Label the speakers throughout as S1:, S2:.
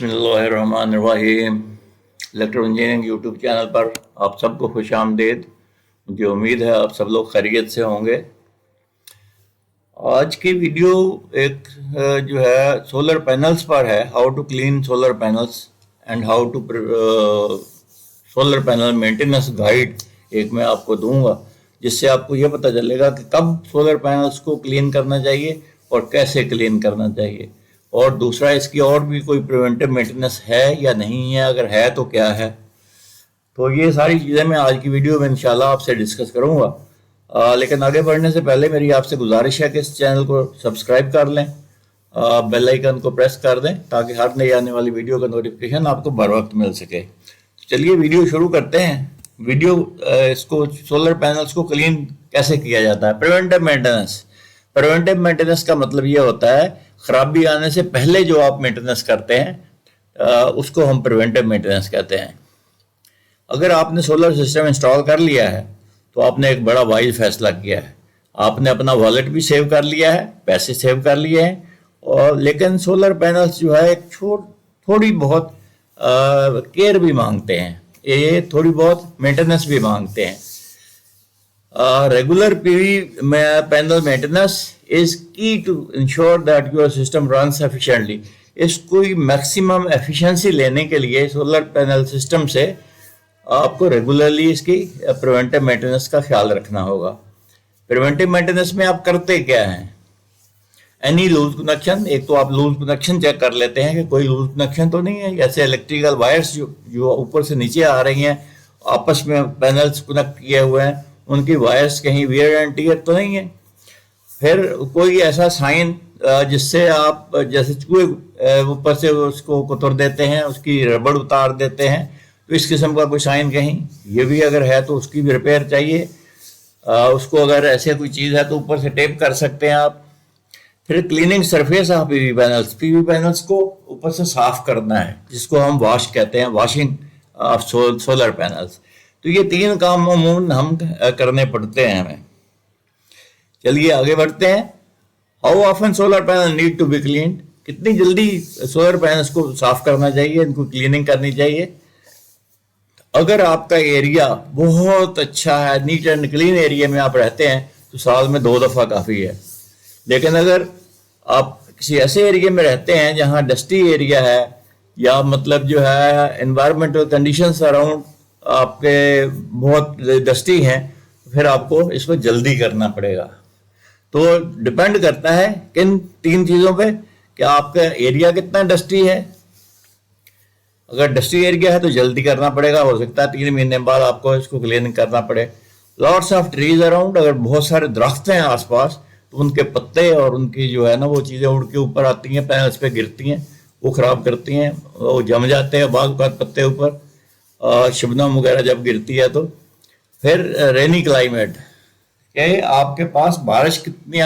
S1: बिस्मिल्लाहिर्रहमानिर्रहीम। Electro engineering YouTube channel पर आप सबको खुश आमदीद। मुझे उम्मीद है आप सब लोग खैरियत से होंगे। आज की वीडियो एक जो है सोलर पैनल्स पर है, how to clean solar panels and how to solar panel maintenance guide एक मैं आपको दूंगा, जिससे आपको ये पता चलेगा कि कब सोलर पैनल्स को क्लीन करना चाहिए और कैसे क्लीन करना चाहिए, और दूसरा इसकी और भी कोई प्रिवेंटिव मेंटेनेंस है या नहीं है, अगर है तो क्या है। तो ये सारी चीज़ें मैं आज की वीडियो में इंशाल्लाह आपसे डिस्कस करूँगा। लेकिन आगे बढ़ने से पहले मेरी आपसे गुजारिश है कि इस चैनल को सब्सक्राइब कर लें, बेल आइकन को प्रेस कर दें ताकि हर नई आने वाली वीडियो का नोटिफिकेशन आपको बर वक्त मिल सके। तो चलिए वीडियो शुरू करते हैं। वीडियो इसको सोलर पैनल्स को क्लीन कैसे किया जाता है। प्रिवेंटिव मेंटेनेंस का मतलब ये होता है खराबी आने से पहले जो आप मेंटेनेंस करते हैं उसको हम प्रिवेंटिव मेंटेनेंस कहते हैं। अगर आपने सोलर सिस्टम इंस्टॉल कर लिया है तो आपने एक बड़ा वाइज फैसला किया है। आपने अपना वॉलेट भी सेव कर लिया है, पैसे सेव कर लिए हैं, और लेकिन सोलर पैनल्स जो है एक थोड़ी बहुत केयर भी मांगते हैं, ये थोड़ी बहुत मेंटेनेंस भी मांगते हैं। Regular PV panel maintenance is key to ensure that your system runs efficiently. इसको मैक्सिमम एफिशिएंसी लेने के लिए सोलर पैनल सिस्टम से आपको रेगुलरली इसकी प्रिवेंटिव मेंटेनेंस का ख्याल रखना होगा। प्रिवेंटिव मेंटेनेंस में आप करते क्या हैं? एनी लूज कनेक्शन, एक तो आप लूज कनेक्शन चेक कर लेते हैं कि कोई लूज कनेक्शन तो नहीं है, जैसे इलेक्ट्रिकल वायर्स जो ऊपर से नीचे आ रही हैं आपस में पैनल्स कनेक्ट किए हुए हैं, उनकी वायर्स कहीं वियर एंड टियर तो नहीं है। फिर कोई ऐसा साइन जिससे आप जैसे चूहे ऊपर से उसको कुतर देते हैं, उसकी रबड़ उतार देते हैं, तो इस किस्म का कोई साइन कहीं ये भी अगर है तो उसकी भी रिपेयर चाहिए। उसको अगर ऐसे कोई चीज़ है तो ऊपर से टेप कर सकते हैं आप। फिर cleaning surface of PV panels को ऊपर से साफ करना है, जिसको हम वॉश कहते हैं, वॉशिंग ऑफ सोलर पैनल्स। तो ये तीन काम अमूमन हम करने पड़ते हैं हमें। चलिए आगे बढ़ते हैं। How often solar panel need to be clean, कितनी जल्दी सोलर पैनल्स को साफ करना चाहिए, इनको क्लीनिंग करनी चाहिए। अगर आपका एरिया बहुत अच्छा है, नीट एंड क्लीन एरिया में आप रहते हैं, तो साल में 2 दफ़ा काफ़ी है। लेकिन अगर आप किसी ऐसे एरिया में रहते हैं जहाँ डस्टी एरिया है, या मतलब जो है एनवायरमेंटल कंडीशंस अराउंड आपके बहुत डस्टी हैं, फिर आपको इसको जल्दी करना पड़ेगा। तो डिपेंड करता है किन 3 चीज़ों पे कि आपका एरिया कितना डस्टी है। अगर डस्टी एरिया है तो जल्दी करना पड़ेगा, हो सकता है 3 महीने बाद आपको इसको क्लीन करना पड़े। लॉट्स ऑफ ट्रीज अराउंड, अगर बहुत सारे दरख्त हैं आसपास तो उनके पत्ते और उनकी जो है ना वो चीज़ें उड़ के ऊपर आती हैं, पैनल्स पे गिरती हैं, वो ख़राब करती हैं, वो जम जाते हैं बाज़ औक़ात पत्ते ऊपर, शबनम वगैरह जब गिरती है तो। फिर रेनी क्लाइमेट, कि आपके पास बारिश कितनी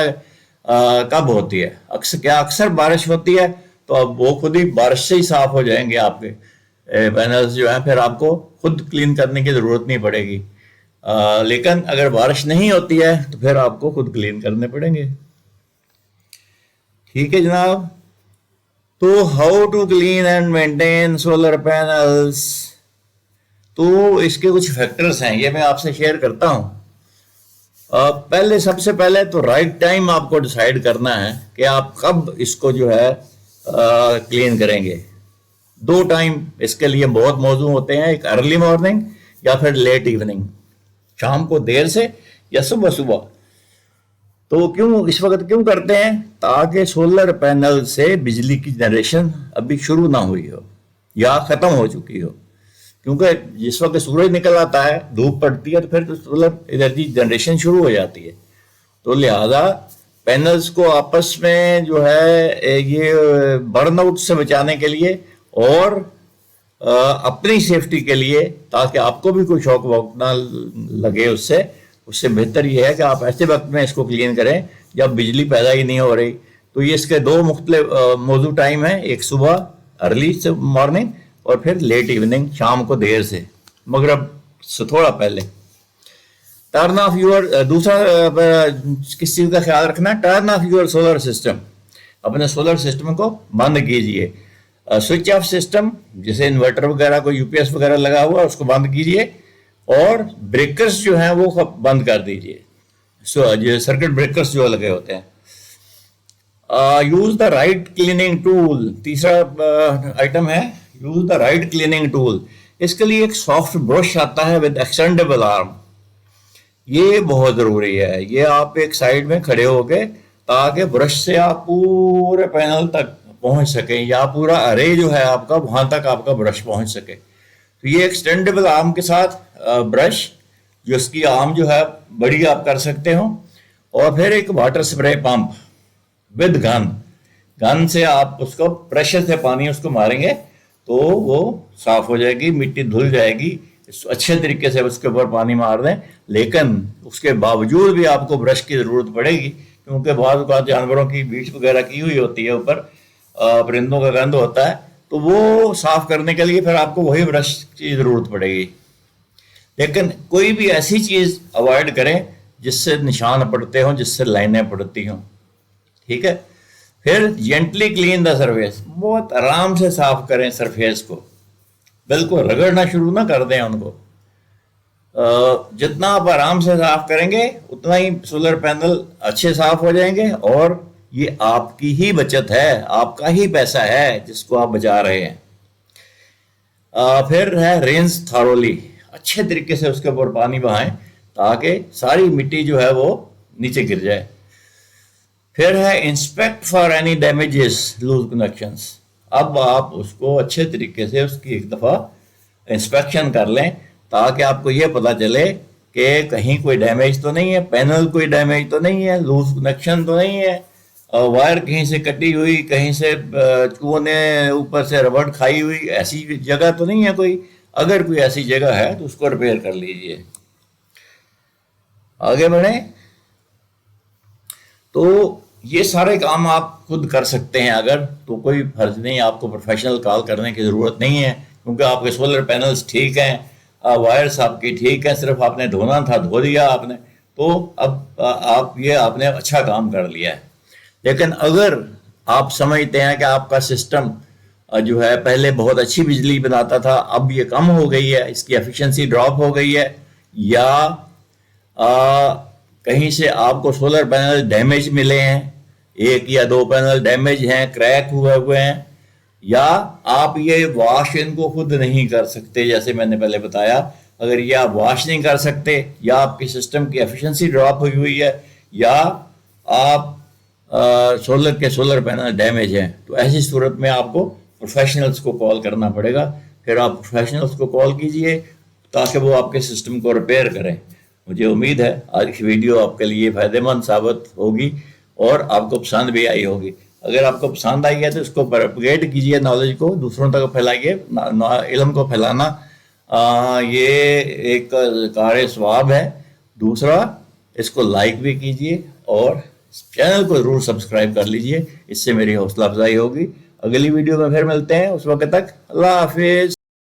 S1: कब होती है, अक्सर बारिश होती है तो अब वो खुद ही बारिश से ही साफ हो जाएंगे आपके पैनल्स जो हैं, फिर आपको खुद क्लीन करने की ज़रूरत नहीं पड़ेगी। लेकिन अगर बारिश नहीं होती है तो फिर आपको खुद क्लीन करने पड़ेंगे। ठीक है जनाब। तो how to clean and maintain solar panels, तो इसके कुछ फैक्टर्स हैं, ये मैं आपसे शेयर करता हूँ। सबसे पहले तो राइट टाइम आपको डिसाइड करना है कि आप कब इसको जो है क्लीन करेंगे। 2 टाइम इसके लिए बहुत मौजूद होते हैं, एक अर्ली मॉर्निंग या फिर लेट इवनिंग, शाम को देर से या सुबह सुबह। तो क्यों इस वक्त क्यों करते हैं? ताकि सोलर पैनल से बिजली की जनरेशन अभी शुरू ना हुई हो या ख़त्म हो चुकी हो, क्योंकि जिस वक्त सूरज निकल आता है, धूप पड़ती है, तो फिर तो सोलर एनर्जी जनरेशन शुरू हो जाती है। तो लिहाजा पैनल्स को आपस में जो है ये बर्नआउट से बचाने के लिए और अपनी सेफ्टी के लिए, ताकि आपको भी कोई शौक वॉक ना लगे उससे बेहतर ये है कि आप ऐसे वक्त में इसको क्लीन करें जब बिजली पैदा ही नहीं हो रही। तो ये इसके 2 मुख्तलिफ मौजूद टाइम है, एक सुबह अर्ली से मॉर्निंग और फिर लेट इवनिंग, शाम को देर से, मगरब से थोड़ा पहले। टर्न ऑफ यूर, दूसरा किस चीज़ का ख्याल रखना है? Turn off your solar system, अपने सोलर सिस्टम को बंद कीजिए। سوئچ آف سسٹم، جیسے انورٹر وغیرہ کو یو پی ایس وغیرہ لگا ہوا اس کو بند کیجئے، اور بریکرز جو ہیں وہ بند کر دیجئے، سرکٹ بریکرز جو لگے ہوتے ہیں. Use the right cleaning tool, تیسرا آئٹم ہے use the right cleaning tool. اس کے لیے ایک سافٹ برش آتا ہے ود ایکسٹینڈیبل آرم، یہ بہت ضروری ہے. یہ آپ ایک سائڈ میں کھڑے ہو کے تاکہ برش سے آپ پورے پینل تک پہنچ سکیں، یا پورا ارے جو ہے آپ کا وہاں تک آپ کا برش پہنچ سکے. تو یہ ایکسٹینڈیبل آرم کے ساتھ برش، جو اس کی آرم جو ہے بڑی آپ کر سکتے ہو. اور پھر ایک واٹر سپرے پمپ ود گن سے آپ اس کو پریشر سے پانی اس کو ماریں گے تو وہ صاف ہو جائے گی، مٹی دھل جائے گی. اچھے طریقے سے اس کے اوپر پانی مار دیں، لیکن اس کے باوجود بھی آپ کو برش کی ضرورت پڑے گی، کیونکہ بعض اوقات جانوروں کی بیچ وغیرہ کی ہوئی ہوتی ہے اوپر، پرندوں کا گند ہوتا ہے، تو وہ صاف کرنے کے لیے پھر آپ کو وہی برش کی ضرورت پڑے گی. لیکن کوئی بھی ایسی چیز اوائڈ کریں جس سے نشان پڑتے ہوں، جس سے لائنیں پڑتی ہوں. ٹھیک ہے. پھر جینٹلی کلین دا سرفیس، بہت آرام سے صاف کریں سرفیس کو، بالکل رگڑنا شروع نہ کر دیں ان کو. جتنا آپ آرام سے صاف کریں گے اتنا ہی سولر پینل اچھے صاف ہو جائیں گے، اور یہ آپ کی ہی بچت ہے، آپ کا ہی پیسہ ہے جس کو آپ بچا رہے ہیں. پھر ہے رینز تھارولی، اچھے طریقے سے اس کے اوپر پانی بہائیں تاکہ ساری مٹی جو ہے وہ نیچے گر جائے. پھر ہے inspect for any damages loose connections. اب آپ اس کو اچھے طریقے سے اس کی ایک دفعہ انسپیکشن کر لیں تاکہ آپ کو یہ پتہ چلے کہ کہیں کوئی ڈیمیج تو نہیں ہے، پینل کوئی ڈیمیج تو نہیں ہے، لوز کنیکشن تو نہیں ہے، وائر کہیں سے کٹی ہوئی، کہیں سے چوہوں نے اوپر سے ربڑ کھائی ہوئی، ایسی جگہ تو نہیں ہے کوئی. اگر کوئی ایسی جگہ ہے تو اس کو ریپیئر کر لیجئے. آگے بڑھیں. تو یہ سارے کام آپ خود کر سکتے ہیں اگر، تو کوئی فرض نہیں، آپ کو پروفیشنل کال کرنے کی ضرورت نہیں ہے، کیونکہ آپ کے سولر پینلز ٹھیک ہیں، وائرس آپ کی ٹھیک ہیں، صرف آپ نے دھونا تھا، دھو دیا آپ نے، تو اب آپ نے اچھا کام کر لیا ہے. لیکن اگر آپ سمجھتے ہیں کہ آپ کا سسٹم جو ہے پہلے بہت اچھی بجلی بناتا تھا، اب یہ کم ہو گئی ہے، اس کی ایفیشنسی ڈراپ ہو گئی ہے، یا کہیں سے آپ کو سولر پینل ڈیمیج ملے ہیں، ایک یا دو پینل ڈیمیج ہیں، کریک ہوئے ہیں، یا آپ یہ واش ان کو خود نہیں کر سکتے، جیسے میں نے پہلے بتایا، اگر یہ آپ واش نہیں کر سکتے، یا آپ کی سسٹم کی ایفیشنسی ڈراپ ہوئی ہے، یا آپ سولر پینل ڈیمیج ہیں، تو ایسی صورت میں آپ کو پروفیشنلز کو کال کرنا پڑے گا. پھر آپ پروفیشنلز کو کال کیجئے تاکہ وہ آپ کے سسٹم کو ریپیئر کریں. مجھے امید ہے آج کی ویڈیو آپ کے لیے فائدہ مند ثابت ہوگی اور آپ کو پسند بھی آئی ہوگی. اگر آپ کو پسند آئی ہے تو اس کو پروپیگیٹ کیجئے، نالج کو دوسروں تک پھیلائیے. علم کو پھیلانا یہ ایک کار ثواب ہے. دوسرا، اس کو لائک بھی کیجئے اور چینل کو ضرور سبسکرائب کر لیجئے، اس سے میری حوصلہ افزائی ہوگی. اگلی ویڈیو میں پھر ملتے ہیں، اس وقت تک اللہ حافظ.